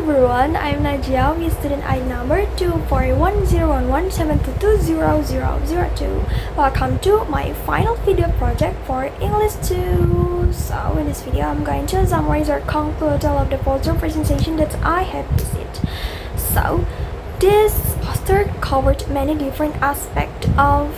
everyone, I'm Najiya, with student ID number 2410117220002. Welcome to my final video project for English 2. So in this video, I'm going to summarize or conclude all of the poster presentation that I have visited. So this poster covered many different aspects of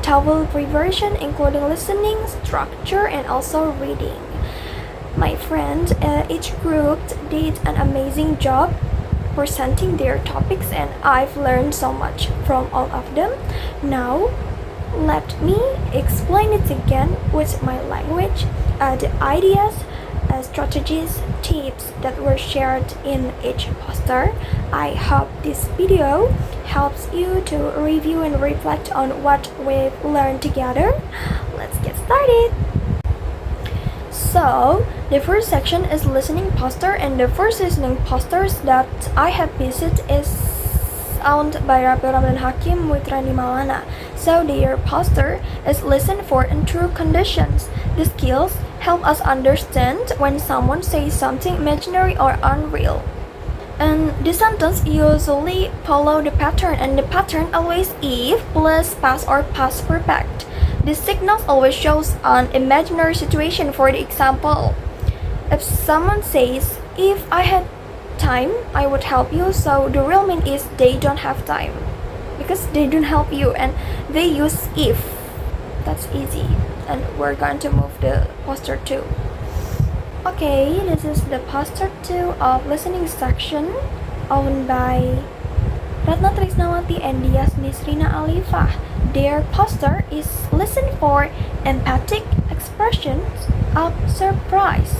TOEFL preparation, including listening, structure, and also reading. My friends, each group did an amazing job presenting their topics, and I've learned so much from all of them. Now, let me explain it again with my language. The ideas, strategies, tips that were shared in each poster. I hope this video helps you to review and reflect on what we've learned together. Let's get started. So, the first section is listening poster, and the first listening posters that I have visited is owned by Ramadan Hakim with Rani Malana. So their poster is listen for and true conditions. The skills help us understand when someone says something imaginary or unreal. And the sentence usually follow the pattern, and the pattern always if plus past or past perfect. The signals always shows an imaginary situation. For the example, if someone says, if I had time, I would help you, so the real mean is they don't have time because they don't help you, and they use if. That's easy. And we're going to move the poster 2. Okay, this is the poster 2 of listening section owned by Ratna Trisnawati and Dias Nisrina Alifah. Their poster is listen for emphatic expressions of surprise.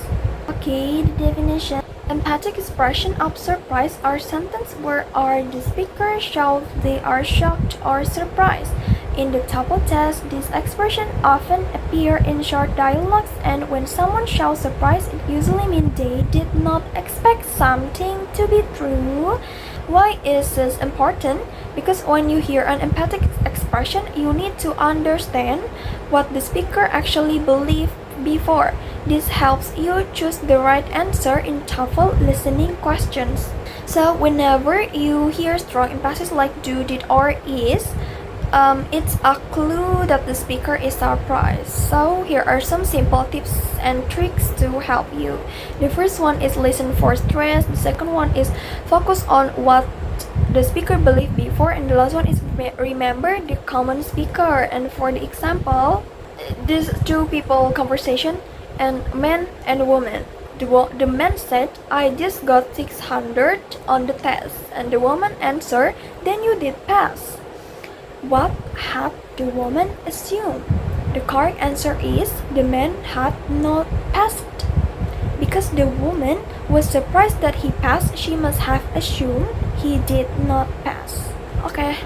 Okay, the definition. Emphatic expression of surprise are sentences where the speaker shows they are shocked or surprised. In the TOEFL test, this expression often appear in short dialogues, and when someone shows surprise, it usually means they did not expect something to be true. Why is this important? Because when you hear an emphatic expression, you need to understand what the speaker actually believed before. This helps you choose the right answer in TOEFL listening questions. So whenever you hear strong emphasis like do, did, or is, it's a clue that the speaker is surprised. So here are some simple tips and tricks to help you. The first one is listen for stress. The second one is focus on what the speaker believed before, and the last one is remember the common speaker. And for the example, this two people conversation, and man and woman. The man said, I just got 600 on the test, and the woman answered, then you did pass. What had the woman assumed? The correct answer is the man had not passed. Because the woman was surprised that he passed, she must have assumed he did not pass. Okay,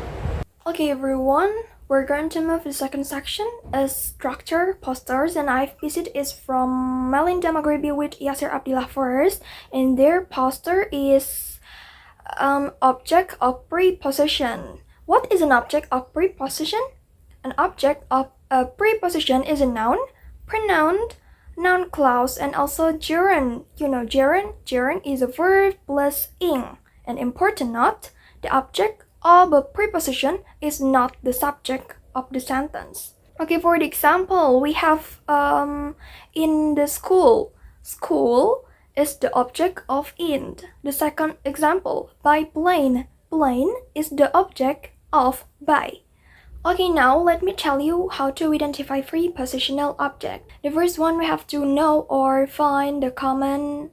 everyone, we're going to move to the second section as structure posters, and I've visited is from Melinda Maghribi with Yasir Abdillah first, and their poster is object of preposition. What is an object of preposition? An object of a preposition is a noun, pronoun, noun clause, and also gerund. You know gerund? Gerund is a verb plus ing. An important note, the object of a preposition is not the subject of the sentence. Okay, for the example, we have in the school. School is the object of int. The second example, by plane. Plane is the object of by. Okay, now let me tell you how to identify prepositional object. The first one, we have to know or find the common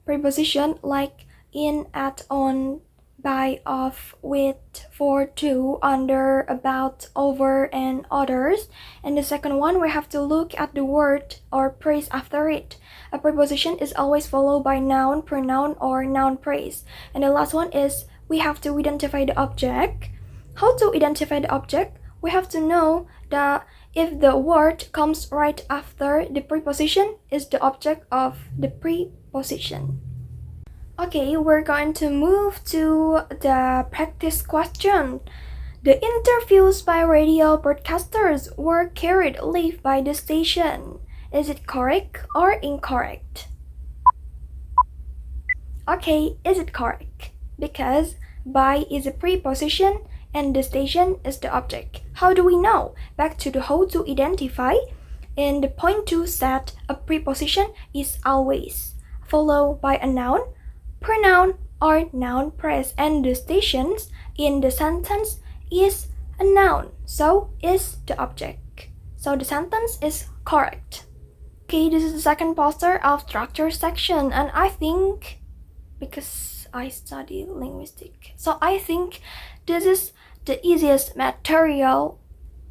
preposition like in, at, on, by, of, with, for, to, under, about, over, and others. And the second one, we have to look at the word or phrase after it. A preposition is always followed by noun, pronoun, or noun phrase. And the last one is we have to identify the object. How to identify the object? We have to know that if the word comes right after the preposition is the object of the preposition. Okay, we're going to move to the practice question. The interviews by radio broadcasters were carried live by the station. Is it correct or incorrect? Okay, is it correct? Because by is a preposition and the station is the object. How do we know? Back to the how to identify. In the point 2 said a preposition is always followed by a noun, pronoun, or noun phrase, and the stations in the sentence is a noun, so is the object. So the sentence is correct. Okay, this is the second poster of structure section, and I think because I study linguistics, so I think this is the easiest material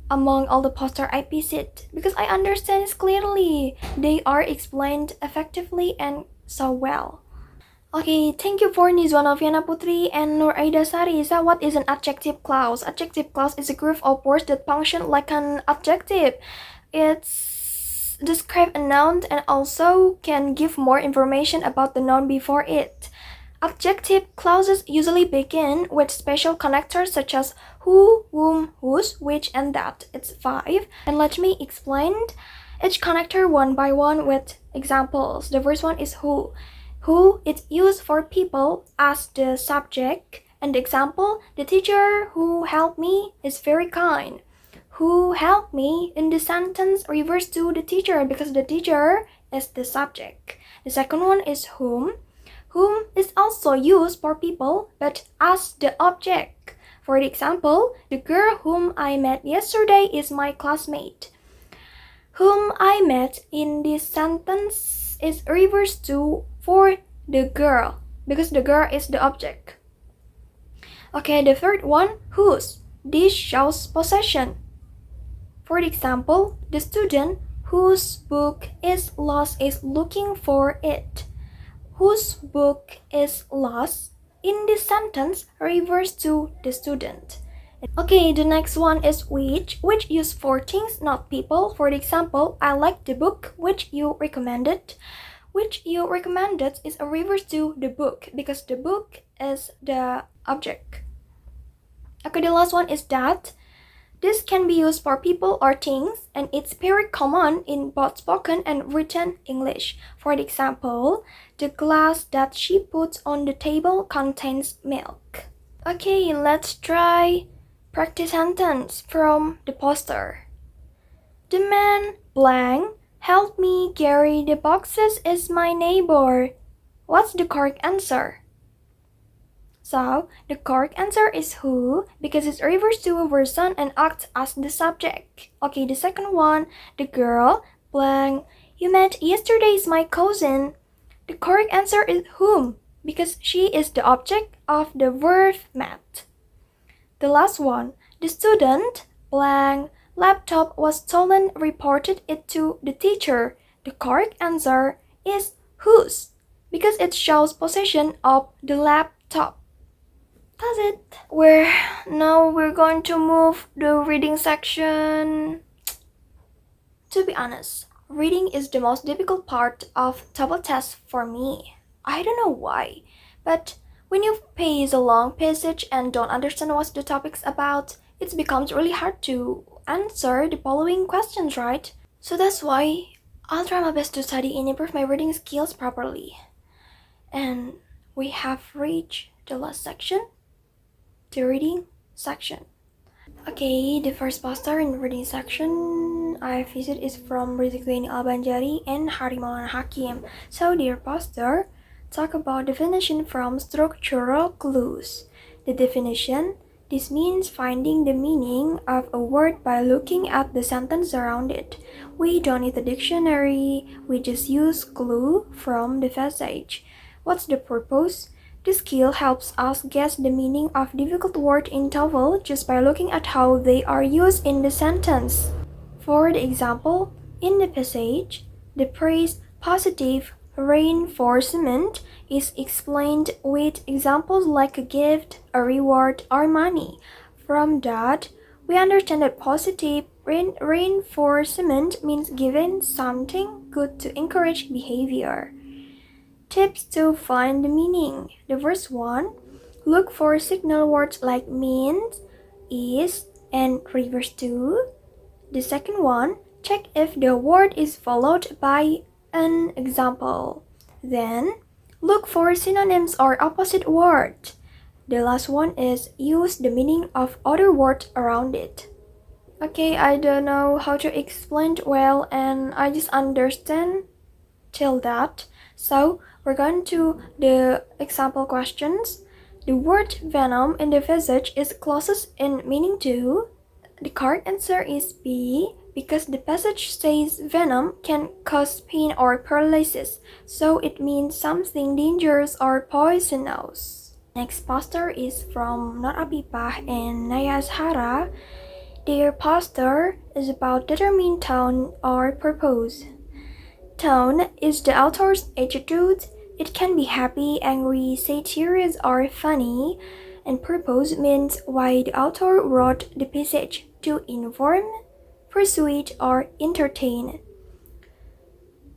among all the poster I visit because I understand it clearly. They are explained effectively and so well. Okay, thank you for Nizwanoviana Putri and Nur Aida Sari. So what is an adjective clause? Adjective clause is a group of words that function like an adjective. It's describe a noun and also can give more information about the noun before it. Adjective clauses usually begin with special connectors such as who, whom, whose, which, and that. It's 5. And let me explain each connector one by one with examples. The first one is who. Who is used for people as the subject. And the example, the teacher who helped me is very kind. Who helped me in the sentence refers to the teacher because the teacher is the subject. The second one is whom. Whom is also used for people but as the object. For the example, the girl whom I met yesterday is my classmate. Whom I met in this sentence is refers to for the girl because the girl is the object. Okay, the third one, whose. This shows possession. For the example, the student whose book is lost is looking for it. Whose book is lost in this sentence refers to the student. Okay, the next one is which used for things, not people. For the example, I like the book which you recommended. Which you recommended is a refers to the book because the book is the object. Okay, the last one is that. This can be used for people or things, and it's very common in both spoken and written English. For example, the glass that she puts on the table contains milk. Okay, let's try practice sentence from the poster. The man blank helped me carry the boxes is my neighbor. What's the correct answer? So, the correct answer is who because it refers to a person and acts as the subject. Okay, the second one, the girl blank you met yesterday is my cousin. The correct answer is whom because she is the object of the verb met. The last one, the student blank laptop was stolen reported it to the teacher. The correct answer is whose because it shows possession of the laptop. That's it. Now we're going to move the reading section. To be honest, reading is the most difficult part of TOEFL test for me. I don't know why, but when you pace a long passage and don't understand what the topic's about, it becomes really hard to answer the following questions, right? So that's why I'll try my best to study and improve my reading skills properly. And we have reached the last section. The reading section. Okay, the first poster in the reading section I visit is from Rizik Zaini Al-Banjari and Harimawan Hakim. So their poster talk about definition from structural clues. The definition, this means finding the meaning of a word by looking at the sentence around it. We don't need a dictionary, we just use clue from the passage. What's the purpose? This skill helps us guess the meaning of difficult words in TOEFL just by looking at how they are used in the sentence. For the example, in the passage, the phrase positive reinforcement is explained with examples like a gift, a reward, or money. From that, we understand that positive reinforcement means giving something good to encourage behavior. Tips to find the meaning. The first one, look for signal words like means, is, and refers to. The second one, check if the word is followed by an example. Then, Look for synonyms or opposite words. The last one is use the meaning of other words around it. Okay, I don't know how to explain it well and I just understand till that. So we're going to the example questions. The word venom in the passage is closest in meaning to. The correct answer is B, because the passage says venom can cause pain or paralysis, so it means something dangerous or poisonous. Next poster is from Not Apipah and Nayashara. Their poster is about determined tone or purpose. Tone is the author's attitude. It can be happy, angry, serious, or funny. And purpose means why the author wrote the passage, to inform, persuade, or entertain.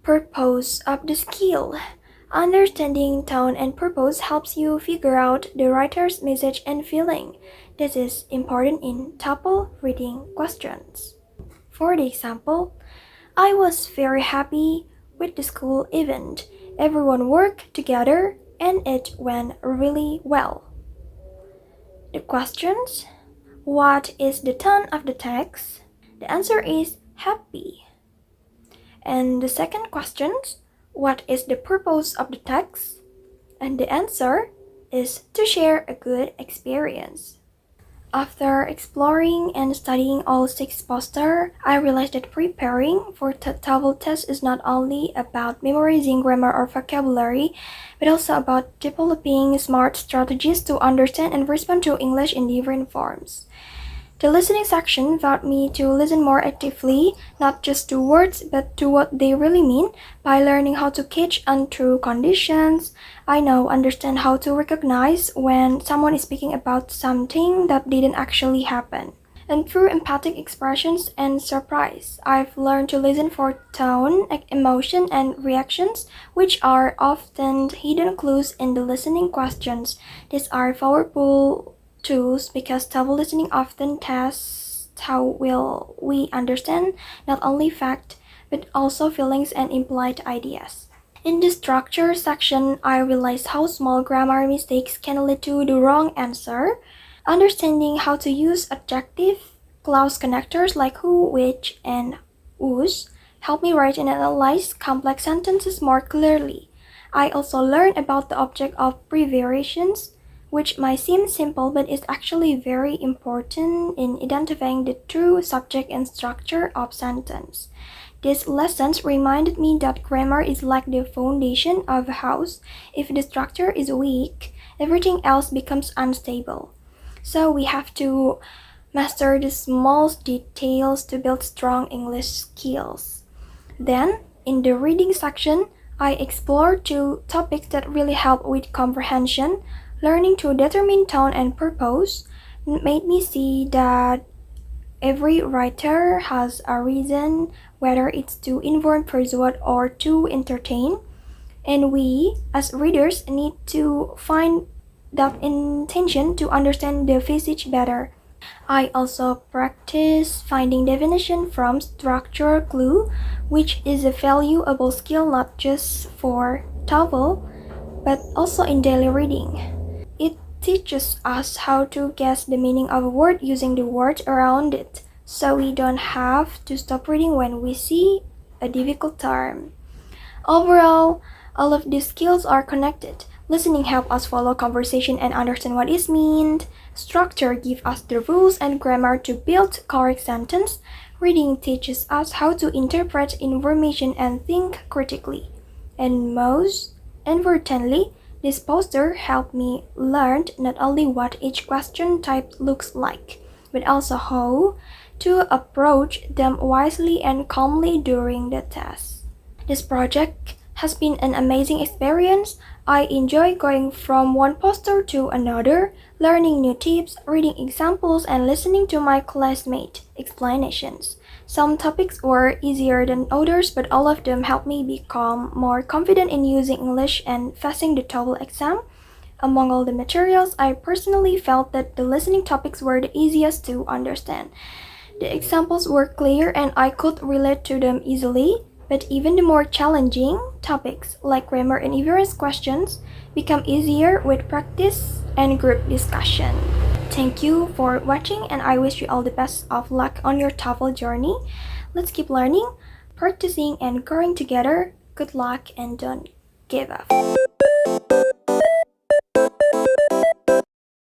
Purpose of the skill. Understanding tone and purpose helps you figure out the writer's message and feeling. This is important in TOEFL reading questions. For the example, I was very happy with the school event. Everyone worked together and it went really well. The questions: what is the tone of the text? The answer is happy. And the second question: what is the purpose of the text? And the answer is to share a good experience. After exploring and studying all 6 posters, I realized that preparing for the TOEFL test is not only about memorizing grammar or vocabulary, but also about developing smart strategies to understand and respond to English in different forms. The listening section taught me to listen more actively, not just to words, but to what they really mean. By learning how to catch on through conditions, I now understand how to recognize when someone is speaking about something that didn't actually happen. And through empathic expressions and surprise, I've learned to listen for tone, emotion, and reactions, which are often hidden clues in the listening questions. These are powerful tools because TOEFL listening often tests how well we understand not only fact but also feelings and implied ideas. In the structure section, I realized how small grammar mistakes can lead to the wrong answer. Understanding how to use adjective clause connectors like who, which, and whose helped me write and analyze complex sentences more clearly. I also learned about the object of abbreviations, which might seem simple but is actually very important in identifying the true subject and structure of sentence. These lessons reminded me that grammar is like the foundation of a house. If the structure is weak, everything else becomes unstable. So we have to master the small details to build strong English skills. Then, in the reading section, I explored 2 topics that really help with comprehension. Learning to determine tone and purpose made me see that every writer has a reason, whether it's to inform, persuade, or to entertain. And we, as readers, need to find that intention to understand the passage better. I also practice finding definition from structure clue, which is a valuable skill not just for TOEFL, but also in daily reading. It teaches us how to guess the meaning of a word using the words around it, so we don't have to stop reading when we see a difficult term. Overall, all of these skills are connected. Listening helps us follow conversation and understand what is meant. Structure gives us the rules and grammar to build correct sentence. Reading teaches us how to interpret information and think critically. And most importantly, this poster helped me learn not only what each question type looks like, but also how to approach them wisely and calmly during the test. This project has been an amazing experience. I enjoy going from one poster to another, learning new tips, reading examples, and listening to my classmates' explanations. Some topics were easier than others, but all of them helped me become more confident in using English and facing the TOEFL exam. Among all the materials, I personally felt that the listening topics were the easiest to understand. The examples were clear and I could relate to them easily. But even the more challenging topics like grammar and inference questions become easier with practice and group discussion. Thank you for watching, and I wish you all the best of luck on your TOEFL journey. Let's keep learning, practicing, and growing together. Good luck and don't give up.